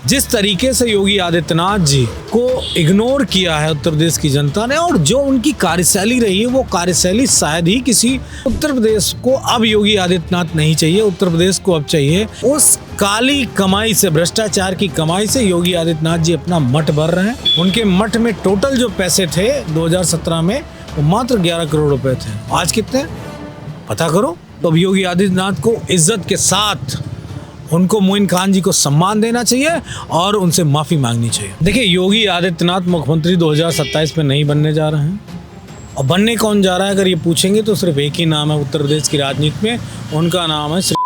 जिस तरीके से योगी आदित्यनाथ जी को इग्नोर किया है उत्तर प्रदेश की जनता ने, और जो उनकी कार्यशैली रही है वो कार्यशैली शायद ही किसी उत्तर प्रदेश को अब योगी आदित्यनाथ नहीं चाहिए। उत्तर प्रदेश को अब चाहिए उस काली कमाई से, भ्रष्टाचार की कमाई से योगी आदित्यनाथ जी अपना मठ भर रहे हैं। उनके मठ में टोटल जो पैसे थे 2017 में वो मात्र 11 करोड़ रुपए थे। आज कितने पता करो। तो अब योगी आदित्यनाथ को इज्जत के साथ उनको मोइन खान जी को सम्मान देना चाहिए और उनसे माफ़ी मांगनी चाहिए। देखिए, योगी आदित्यनाथ मुख्यमंत्री 2027 में नहीं बनने जा रहे हैं। और बनने कौन जा रहा है अगर ये पूछेंगे तो सिर्फ एक ही नाम है उत्तर प्रदेश की राजनीति में, उनका नाम है श्री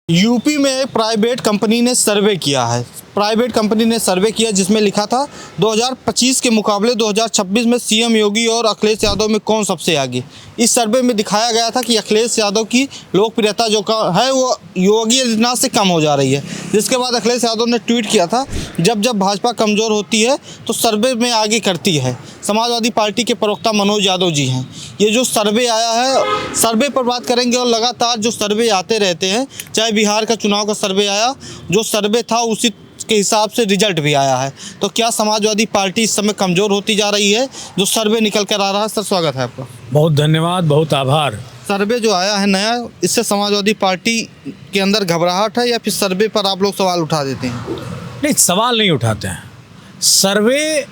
यूपी में एक प्राइवेट कंपनी ने सर्वे किया है। प्राइवेट कंपनी ने सर्वे किया जिसमें लिखा था 2025 के मुकाबले 2026 में सीएम योगी और अखिलेश यादव में कौन सबसे आगे। इस सर्वे में दिखाया गया था कि अखिलेश यादव की लोकप्रियता जो है वो योगी आदित्यनाथ से कम हो जा रही है। जिसके बाद अखिलेश यादव ने ट्वीट किया था, जब जब भाजपा कमज़ोर होती है तो सर्वे में आगे करती है। समाजवादी पार्टी के प्रवक्ता मनोज यादव जी हैं। ये जो सर्वे आया है, सर्वे पर बात करेंगे और लगातार जो सर्वे आते रहते हैं, चाहे बिहार का चुनाव का सर्वे आया, जो सर्वे था उसी के हिसाब से रिजल्ट भी आया है। तो क्या समाजवादी पार्टी इस समय कमज़ोर होती जा रही है? जो सर्वे निकल कर आ रहा है। सर, स्वागत है आपका। बहुत धन्यवाद, बहुत आभार। सर्वे जो आया है नया, इससे समाजवादी पार्टी के अंदर घबराहट है या फिर सर्वे पर आप लोग सवाल उठा देते हैं? नहीं, सवाल नहीं उठाते हैं। सर्वे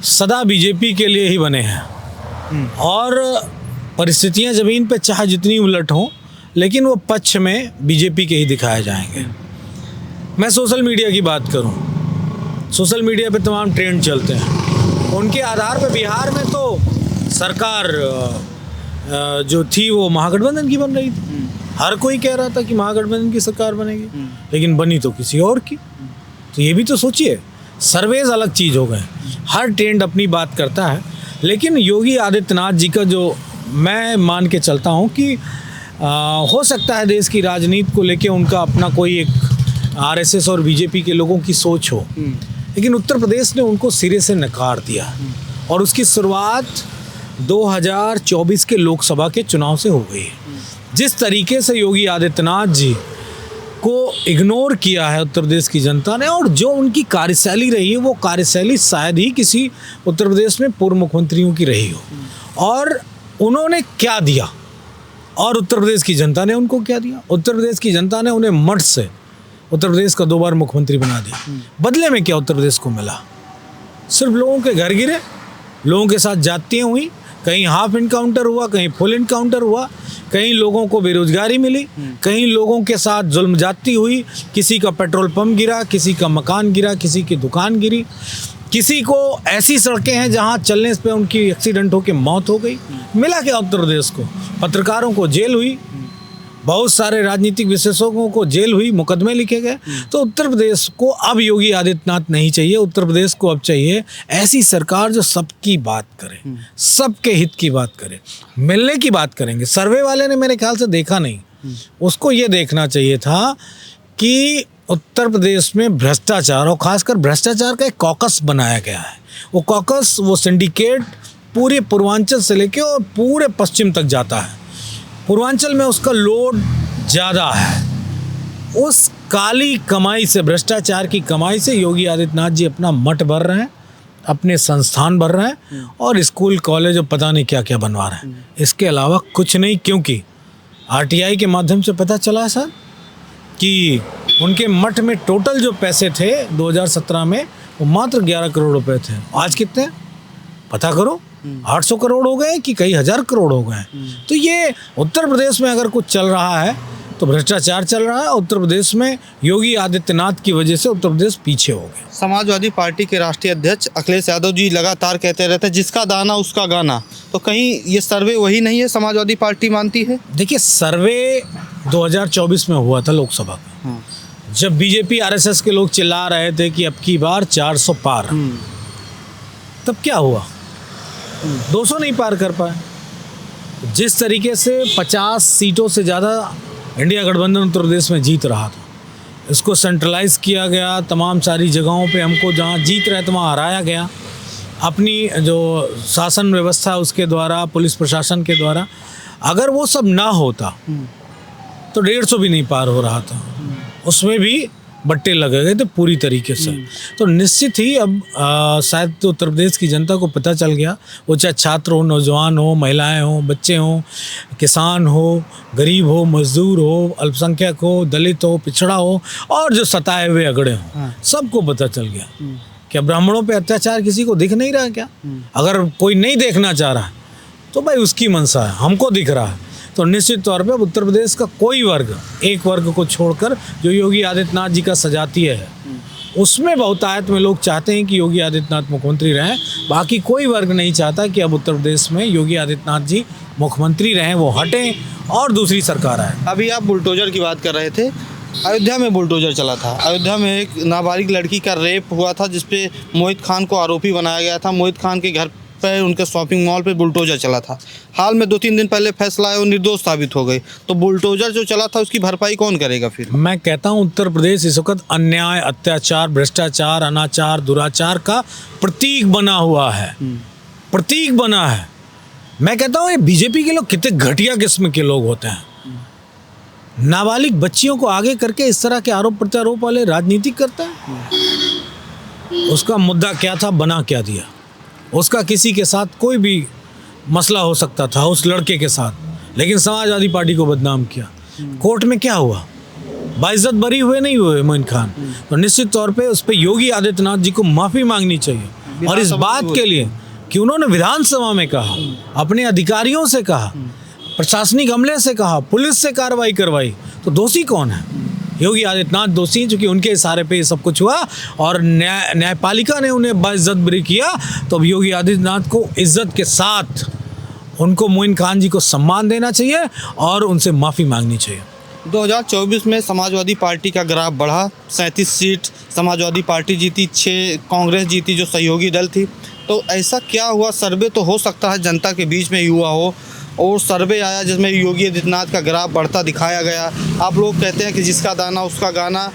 सदा बीजेपी के लिए ही बने हैं और परिस्थितियां ज़मीन पे चाहे जितनी उलट हों, लेकिन वो पक्ष में बीजेपी के ही दिखाए जाएंगे। मैं सोशल मीडिया की बात करूं, सोशल मीडिया पे तमाम ट्रेंड चलते हैं। उनके आधार पे बिहार में तो सरकार जो थी वो महागठबंधन की बन रही थी। हर कोई कह रहा था कि महागठबंधन की सरकार बनेगी, लेकिन बनी तो किसी और की। तो ये भी तो सोचिए, सर्वेज अलग चीज़ हो गए। हर ट्रेंड अपनी बात करता है, लेकिन योगी आदित्यनाथ जी का जो मैं मान के चलता हूँ कि हो सकता है देश की राजनीति को लेके उनका अपना कोई एक आरएसएस और बीजेपी के लोगों की सोच हो, लेकिन उत्तर प्रदेश ने उनको सिरे से नकार दिया और उसकी शुरुआत 2024 के लोकसभा के चुनाव से हो गई है। जिस तरीके से योगी आदित्यनाथ जी को इग्नोर किया है उत्तर प्रदेश की जनता ने, और जो उनकी कार्यशैली रही है वो कार्यशैली शायद ही किसी उत्तर प्रदेश में पूर्व मुख्यमंत्रियों की रही हो। और उन्होंने क्या दिया और उत्तर प्रदेश की जनता ने उनको क्या दिया? उत्तर प्रदेश की जनता ने उन्हें मठ से उत्तर प्रदेश का 2 बार मुख्यमंत्री बना दिया। बदले में क्या उत्तर प्रदेश को मिला? सिर्फ लोगों के घर गिरे, लोगों के साथ जातियाँ हुई, कहीं हाफ इनकाउंटर हुआ, कहीं फुल इनकाउंटर हुआ, कहीं लोगों को बेरोजगारी मिली, कहीं लोगों के साथ जुल्म जाती हुई, किसी का पेट्रोल पंप गिरा, किसी का मकान गिरा, किसी की दुकान गिरी, किसी को ऐसी सड़कें हैं जहां चलने पे उनकी एक्सीडेंट होकर मौत हो गई। मिला क्या उत्तर प्रदेश को? पत्रकारों को जेल हुई, बहुत सारे राजनीतिक विशेषज्ञों को जेल हुई, मुकदमे लिखे गए। तो उत्तर प्रदेश को अब योगी आदित्यनाथ नहीं चाहिए। उत्तर प्रदेश को अब चाहिए ऐसी सरकार जो सबकी बात करे, सबके हित की बात करे, मिलने की बात करेंगे। सर्वे वाले ने मेरे ख्याल से देखा नहीं, उसको ये देखना चाहिए था कि उत्तर प्रदेश में भ्रष्टाचार और खासकर भ्रष्टाचार का एक कॉकस बनाया गया है। वो कॉकस, वो सिंडिकेट पूरे पूर्वांचल से लेके और पूरे पश्चिम तक जाता है। पूर्वांचल में उसका लोड ज़्यादा है। उस काली कमाई से, भ्रष्टाचार की कमाई से योगी आदित्यनाथ जी अपना मठ भर रहे हैं, अपने संस्थान भर रहे हैं और स्कूल कॉलेज और पता नहीं क्या क्या बनवा रहे हैं। इसके अलावा कुछ नहीं, क्योंकि आरटीआई के माध्यम से पता चला है सर कि उनके मठ में टोटल जो पैसे थे 2017 में वो मात्र 11 करोड़ रुपए थे। आज कितने पता करो, 800 करोड़ हो गए कि कई हजार करोड़ हो गए। तो ये उत्तर प्रदेश में अगर कुछ चल रहा है तो भ्रष्टाचार चल रहा है। उत्तर प्रदेश में योगी आदित्यनाथ की वजह से उत्तर प्रदेश पीछे हो गया। समाजवादी पार्टी के राष्ट्रीय अध्यक्ष अखिलेश यादव जी लगातार कहते रहते हैं जिसका दाना उसका गाना। तो कहीं ये सर्वे वही नहीं है समाजवादी पार्टी मानती है? देखिए, सर्वे 2024 में हुआ था लोकसभा का, जब बीजेपी आरएसएस के लोग चिल्ला रहे थे कि अब की बार 400 पार। तब क्या हुआ? 200 नहीं पार कर पाए। जिस तरीके से 50 सीटों से ज़्यादा इंडिया गठबंधन उत्तर प्रदेश में जीत रहा था, इसको सेंट्रलाइज किया गया। तमाम सारी जगहों पे हमको जहाँ जीत रहे थे वहाँ हराया गया। अपनी जो शासन व्यवस्था उसके द्वारा, पुलिस प्रशासन के द्वारा, अगर वो सब ना होता तो 150 भी नहीं पार हो रहा था। उसमें भी बट्टे लगे गए थे पूरी तरीके से। तो निश्चित ही अब शायद तो उत्तर प्रदेश की जनता को पता चल गया, वो चाहे छात्र हो, नौजवान हो, महिलाएं हो, बच्चे हों, किसान हो, गरीब हो, मजदूर हो, अल्पसंख्यक हो, दलित हो, पिछड़ा हो और जो सताए हुए अगड़े हों, सबको पता चल गया। क्या ब्राह्मणों पे अत्याचार किसी को दिख नहीं रहा क्या? अगर कोई नहीं देखना चाह रहा तो भाई उसकी मंशा है, हमको दिख रहा है। तो निश्चित तौर पे उत्तर प्रदेश का कोई वर्ग, एक वर्ग को छोड़कर जो योगी आदित्यनाथ जी का सजातीय है, उसमें बहुतायत में लोग चाहते हैं कि योगी आदित्यनाथ मुख्यमंत्री रहें। बाकी कोई वर्ग नहीं चाहता कि अब उत्तर प्रदेश में योगी आदित्यनाथ जी मुख्यमंत्री रहें, वो हटें और दूसरी सरकार आए। अभी आप बुलडोजर की बात कर रहे थे, अयोध्या में बुलडोजर चला था। अयोध्या में एक नाबालिग लड़की का रेप हुआ था जिसपे मोहित खान को आरोपी बनाया गया था। मोहित खान के घर पर, उनके शॉपिंग मॉल पे बुलडोजर चला था। हाल में 2-3 दिन पहले फैसला आया, वो निर्दोष साबित हो गए। तो बुलडोजर जो चला था उसकी भरपाई कौन करेगा फिर? मैं कहता हूँ उत्तर प्रदेश इस वक्त अन्याय, अत्याचार, भ्रष्टाचार, अनाचार, दुराचार का प्रतीक बना हुआ है, प्रतीक बना है। मैं कहता हूँ ये बीजेपी के लोग कितने घटिया किस्म के लोग होते हैं। नाबालिग बच्चियों को आगे करके इस तरह के आरोप प्रत्यारोप वाले राजनीति करता है। उसका मुद्दा क्या था, बना क्या दिया? उसका किसी के साथ कोई भी मसला हो सकता था उस लड़के के साथ, लेकिन समाजवादी पार्टी को बदनाम किया। कोर्ट में क्या हुआ? बाइज्जत बरी हुए नहीं हुए मोइन खान। तो निश्चित तौर पे उस पर योगी आदित्यनाथ जी को माफ़ी मांगनी चाहिए, और इस बात के लिए कि उन्होंने विधानसभा में कहा, अपने अधिकारियों से कहा, प्रशासनिक अमले से कहा, पुलिस से कार्रवाई करवाई। तो दोषी कौन है? योगी आदित्यनाथ दोषी, क्योंकि उनके इशारे पे ये सब कुछ हुआ और न्यायपालिका ने उन्हें बाइज्जत बरी किया। तो अब योगी आदित्यनाथ को इज्जत के साथ उनको मोइन खान जी को सम्मान देना चाहिए और उनसे माफ़ी मांगनी चाहिए। 2024 में समाजवादी पार्टी का ग्राफ बढ़ा, 37 सीट समाजवादी पार्टी जीती, 6 कांग्रेस जीती जो सहयोगी दल थी। तो ऐसा क्या हुआ? सर्वे तो हो सकता है जनता के बीच में हुआ हो, और सर्वे आया जिसमें योगी आदित्यनाथ का ग्राफ बढ़ता दिखाया गया। आप लोग कहते हैं कि जिसका दाना उसका गाना।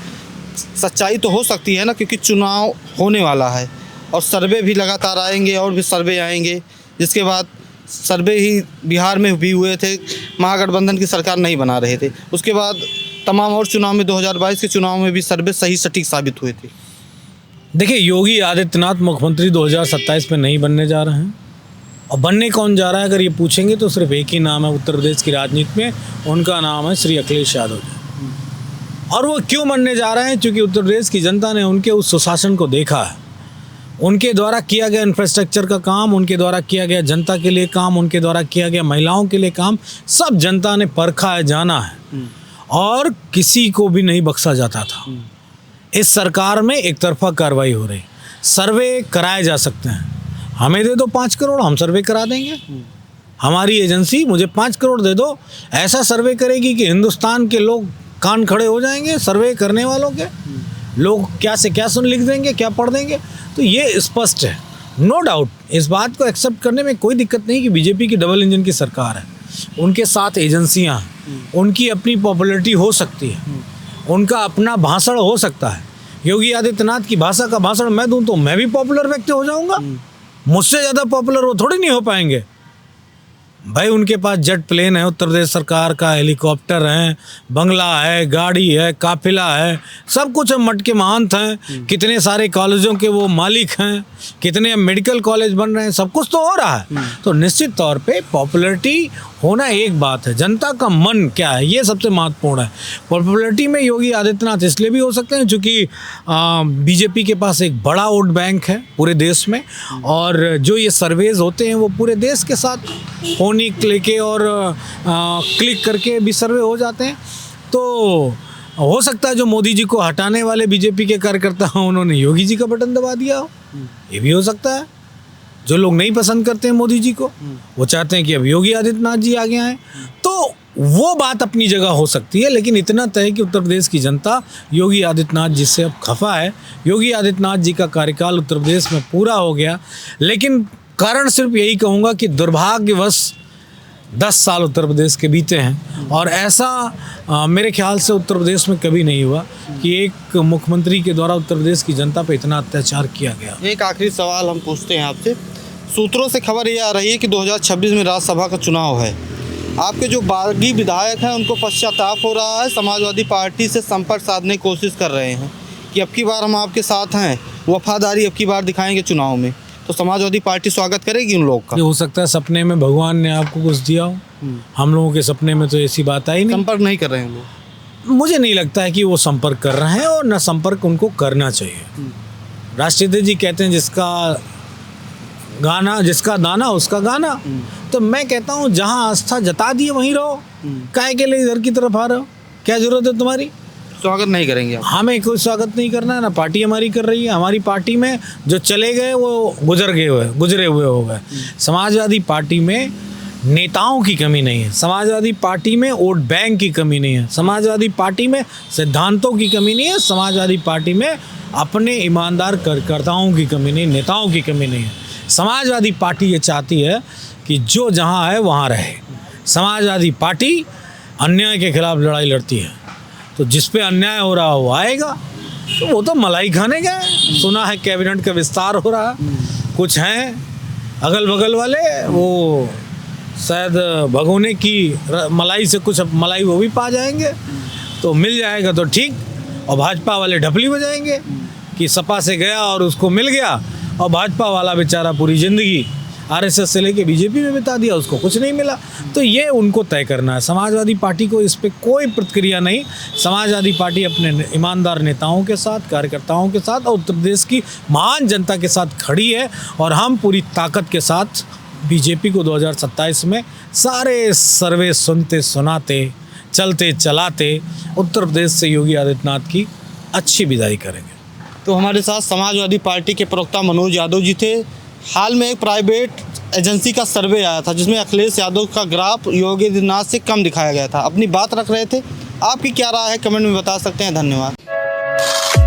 सच्चाई तो हो सकती है ना, क्योंकि चुनाव होने वाला है और सर्वे भी लगातार आएंगे और भी सर्वे आएंगे। जिसके बाद सर्वे ही बिहार में भी हुए थे, महागठबंधन की सरकार नहीं बना रहे थे। उसके बाद तमाम और चुनाव में 2022 के चुनाव में भी सर्वे सही सटीक साबित हुए थे। देखिए, योगी आदित्यनाथ मुख्यमंत्री 2027 में नहीं बनने जा रहे हैं। और बनने कौन जा रहा है अगर ये पूछेंगे तो सिर्फ एक ही नाम है उत्तर प्रदेश की राजनीति में, उनका नाम है श्री अखिलेश यादव जी। और वो क्यों बनने जा रहे हैं? क्योंकि उत्तर प्रदेश की जनता ने उनके उस सुशासन को देखा है, उनके द्वारा किया गया इंफ्रास्ट्रक्चर का काम, उनके द्वारा किया गया जनता के लिए काम, उनके द्वारा किया गया महिलाओं के लिए काम, सब जनता ने परखा है, जाना है, और किसी को भी नहीं बख्शा जाता था। इस सरकार में एक तरफा कार्रवाई हो रही। सर्वे कराए जा सकते हैं, हमें दे दो 5 करोड़, हम सर्वे करा देंगे। हमारी एजेंसी मुझे 5 करोड़ दे दो, ऐसा सर्वे करेगी कि हिंदुस्तान के लोग कान खड़े हो जाएंगे। सर्वे करने वालों के लोग क्या से क्या सुन लिख देंगे, क्या पढ़ देंगे। तो ये स्पष्ट है, नो डाउट। इस बात को एक्सेप्ट करने में कोई दिक्कत नहीं कि बीजेपी की डबल इंजन की सरकार है, उनके साथ एजेंसियाँ हैं, उनकी अपनी पॉपुलैरिटी हो सकती है, उनका अपना भाषण हो सकता है। योगी आदित्यनाथ की भाषा का भाषण मैं दूं तो मैं भी पॉपुलर व्यक्ति हो जाऊंगा, मुझसे ज़्यादा पॉपुलर वो थोड़ी नहीं हो पाएंगे। भाई उनके पास जेट प्लेन है, उत्तर प्रदेश सरकार का हेलीकॉप्टर है, बंगला है, गाड़ी है, काफिला है, सब कुछ है। मठ के महंत हैं, कितने सारे कॉलेजों के वो मालिक हैं, कितने मेडिकल कॉलेज बन रहे हैं, सब कुछ तो हो रहा है। तो निश्चित तौर पे पॉपुलैरिटी होना एक बात है, जनता का मन क्या है ये सबसे महत्वपूर्ण है। पॉपुलैरिटी में योगी आदित्यनाथ इसलिए भी हो सकते हैं क्योंकि बीजेपी के पास एक बड़ा वोट बैंक है पूरे देश में, और जो ये सर्वेज होते हैं वो पूरे देश के साथ फोन लेके और क्लिक करके भी सर्वे हो जाते हैं। तो हो सकता है जो मोदी जी को हटाने वाले बीजेपी के कार्यकर्ता हैं उन्होंने योगी जी का बटन दबा दिया हो, ये भी हो सकता है। जो लोग नहीं पसंद करते हैं मोदी जी को, वो चाहते हैं कि अब योगी आदित्यनाथ जी आगे आए, तो वो बात अपनी जगह हो सकती है। लेकिन इतना तय कि उत्तर प्रदेश की जनता योगी आदित्यनाथ जी से अब खफा है। योगी आदित्यनाथ जी का कार्यकाल उत्तर प्रदेश में पूरा हो गया, लेकिन कारण सिर्फ यही कहूँगा कि दुर्भाग्यवश 10 साल उत्तर प्रदेश के बीते हैं, और ऐसा मेरे ख्याल से उत्तर प्रदेश में कभी नहीं हुआ कि एक मुख्यमंत्री के द्वारा उत्तर प्रदेश की जनता पे इतना अत्याचार किया गया। एक आखिरी सवाल हम पूछते हैं आपसे। सूत्रों से खबर ये आ रही है कि 2026 में राज्यसभा का चुनाव है, आपके जो बागी विधायक हैं उनको पश्चाताप हो रहा है, समाजवादी पार्टी से संपर्क साधने की कोशिश कर रहे हैं कि अब की बार हम आपके साथ हैं, वफादारी अब की बार दिखाएंगे चुनाव में। तो समाजवादी पार्टी स्वागत करेगी उन लोगों का। ये हो सकता है सपने में भगवान ने आपको कुछ दिया हो, हम लोगों के सपने में तो ऐसी बात आई नहीं। संपर्क नहीं कर रहे हैं लोग। मुझे नहीं लगता है कि वो संपर्क कर रहे हैं और न संपर्क उनको करना चाहिए। राष्ट्रपति जी कहते हैं जिसका दाना उसका गाना। तो मैं कहता हूँ जहाँ आस्था जता दिए वहीं रहो, काहे के लिए इधर की तरफ आ रहे हो, क्या जरूरत है तुम्हारी। स्वागत नहीं करेंगे आप। हमें कोई स्वागत नहीं करना है, ना पार्टी हमारी कर रही है। हमारी पार्टी में जो चले गए वो गुजरे हुए हो गए। समाजवादी पार्टी में नेताओं की कमी नहीं है, समाजवादी पार्टी में वोट बैंक की कमी नहीं है, समाजवादी पार्टी में सिद्धांतों की कमी नहीं है, समाजवादी पार्टी में अपने ईमानदार कार्यकर्ताओं की कमी नहीं, नेताओं की कमी नहीं है। समाजवादी पार्टी ये चाहती है कि जो जहाँ है वहाँ रहे। समाजवादी पार्टी अन्याय के खिलाफ लड़ाई लड़ती है, तो जिस पे अन्याय हो रहा वो आएगा, तो वो तो मलाई खाने गए। सुना है कैबिनेट का विस्तार हो रहा है, कुछ हैं अगल बगल वाले वो शायद भगोने की मलाई से कुछ मलाई वो भी पा जाएंगे, तो मिल जाएगा तो ठीक। और भाजपा वाले ढपली बजाएंगे कि सपा से गया और उसको मिल गया, और भाजपा वाला बेचारा पूरी ज़िंदगी आरएसएस से लेके बीजेपी में बिता दिया, उसको कुछ नहीं मिला। तो ये उनको तय करना है। समाजवादी पार्टी को इस पे कोई प्रतिक्रिया नहीं। समाजवादी पार्टी अपने ईमानदार नेताओं के साथ, कार्यकर्ताओं के साथ और उत्तर प्रदेश की महान जनता के साथ खड़ी है, और हम पूरी ताकत के साथ बीजेपी को 2027 में सारे सर्वे सुनते सुनाते चलते चलाते उत्तर प्रदेश से योगी आदित्यनाथ की अच्छी विदाई करेंगे। तो हमारे साथ समाजवादी पार्टी के प्रवक्ता मनोज यादव जी थे। हाल में एक प्राइवेट एजेंसी का सर्वे आया था जिसमें अखिलेश यादव का ग्राफ योगी आदित्यनाथ से कम दिखाया गया था। अपनी बात रख रहे थे। आपकी क्या राय है कमेंट में बता सकते हैं। धन्यवाद।